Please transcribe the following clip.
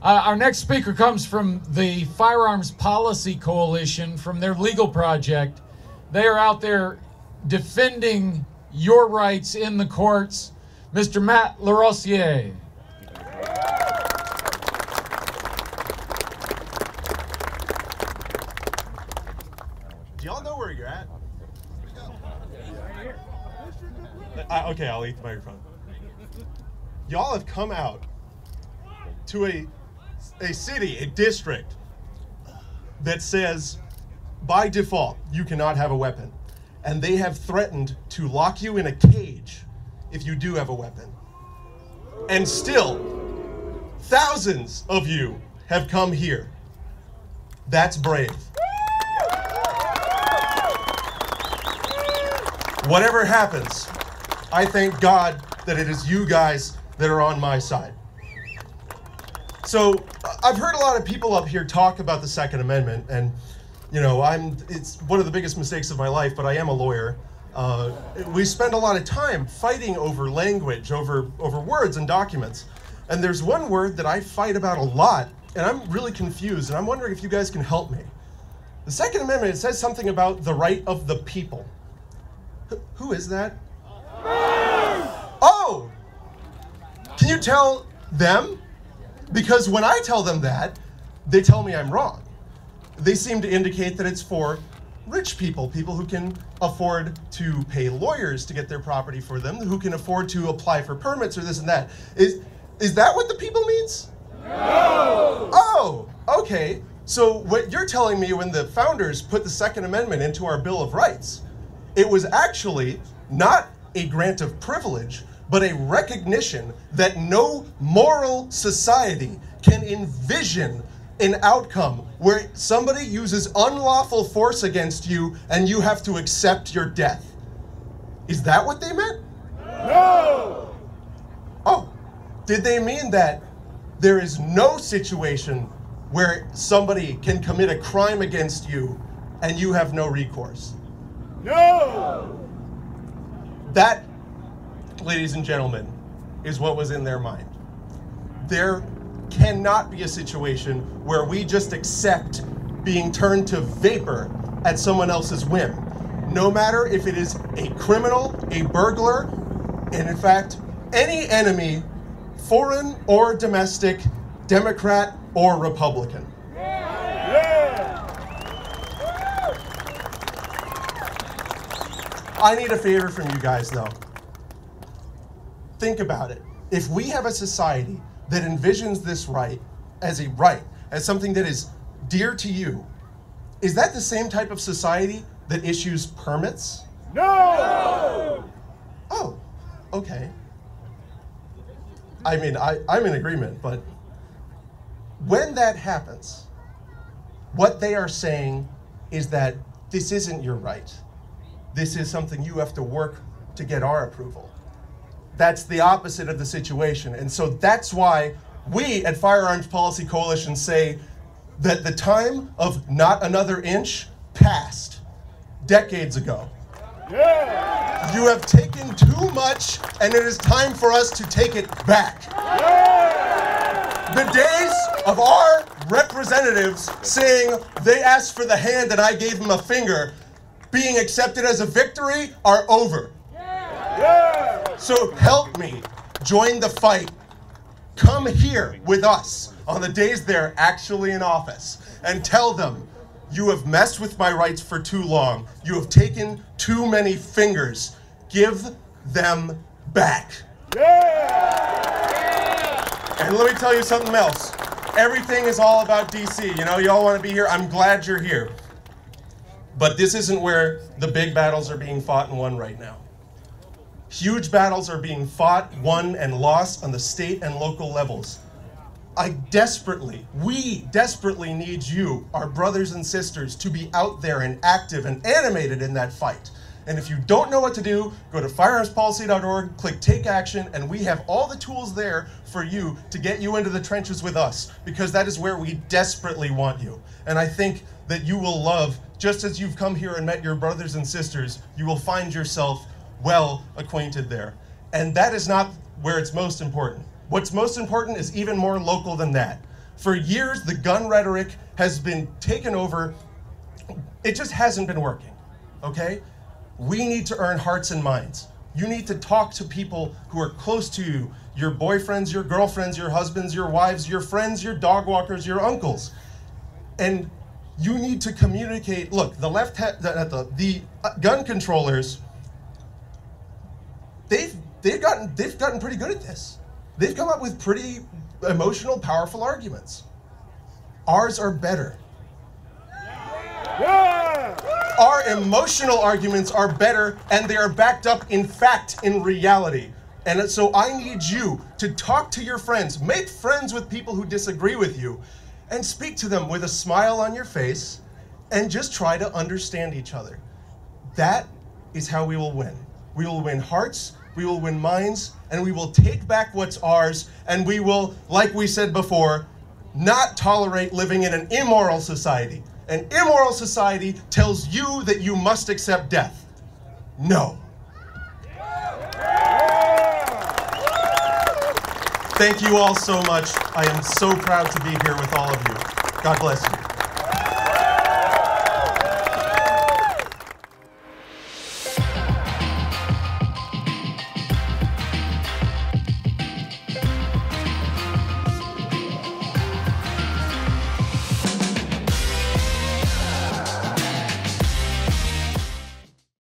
Our next speaker comes from the Firearms Policy Coalition, from their legal project. They are out there defending your rights in the courts. Mr. Matt Larosiere. Do y'all know where you're at? Okay, I'll eat the microphone. Y'all have come out to a city, a district that says, by default, you cannot have a weapon. And they have threatened to lock you in a cage if you do have a weapon. And still, thousands of you have come here. That's brave. Whatever happens, I thank God that it is you guys that are on my side. So I've heard a lot of people up here talk about the Second Amendment, and you know, it's one of the biggest mistakes of my life, but I am a lawyer. We spend a lot of time fighting over language, over words and documents. And there's one word that I fight about a lot, and I'm really confused, and I'm wondering if you guys can help me. The Second Amendment, it says something about the right of the people. Who is that? Oh! Can you tell them? Because when I tell them that, they tell me I'm wrong. They seem to indicate that it's for rich people, people who can afford to pay lawyers to get their property for them, who can afford to apply for permits or this and that. Is that what the people means? No! Oh, okay. So what you're telling me, when the founders put the Second Amendment into our Bill of Rights, it was actually not a grant of privilege, but a recognition that no moral society can envision an outcome where somebody uses unlawful force against you and you have to accept your death. Is that what they meant? No! Oh, did they mean that there is no situation where somebody can commit a crime against you and you have no recourse? No! That, ladies and gentlemen, is what was in their mind. There cannot be a situation where we just accept being turned to vapor at someone else's whim. No matter if it is a criminal, a burglar, and in fact, any enemy, foreign or domestic, Democrat or Republican. I need a favor from you guys, though. Think about it. If we have a society that envisions this right, as something that is dear to you, is that the same type of society that issues permits? No! Oh, okay. I mean, I'm in agreement, but when that happens, what they are saying is that this isn't your right. This is something you have to work to get our approval. That's the opposite of the situation. And so that's why we at Firearms Policy Coalition say that the time of not another inch passed decades ago. Yeah. You have taken too much, and it is time for us to take it back. Yeah. The days of our representatives saying they asked for the hand and I gave them a finger being accepted as a victory are over. Yeah. So help me join the fight. Come here with us on the days they're actually in office and tell them, you have messed with my rights for too long. You have taken too many fingers. Give them back. Yeah. And let me tell you something else. Everything is all about D.C. You know, you all want to be here. I'm glad you're here. But this isn't where the big battles are being fought and won right now. Huge battles are being fought, won, and lost on the state and local levels. We desperately need you, our brothers and sisters, to be out there and active and animated in that fight. And if you don't know what to do, go to firearmspolicy.org, click Take Action, and we have all the tools there for you to get you into the trenches with us, because that is where we desperately want you. And I think that you will love, just as you've come here and met your brothers and sisters, you will find yourself well acquainted there. And that is not where it's most important. What's most important is even more local than that. For years, the gun rhetoric has been taken over. It just hasn't been working, okay? We need to earn hearts and minds. You need to talk to people who are close to you, your boyfriends, your girlfriends, your husbands, your wives, your friends, your dog walkers, your uncles. And you need to communicate. Look, the the gun controllers, they've gotten pretty good at this. They've come up with pretty emotional, powerful arguments. Ours are better. Yeah. Our emotional arguments are better, and they are backed up in fact, in reality. And so I need you to talk to your friends, make friends with people who disagree with you, and speak to them with a smile on your face, and just try to understand each other. That is how we will win. We will win hearts, we will win minds, and we will take back what's ours, and we will, like we said before, not tolerate living in an immoral society. An immoral society tells you that you must accept death. No. Thank you all so much. I am so proud to be here with all of you. God bless you.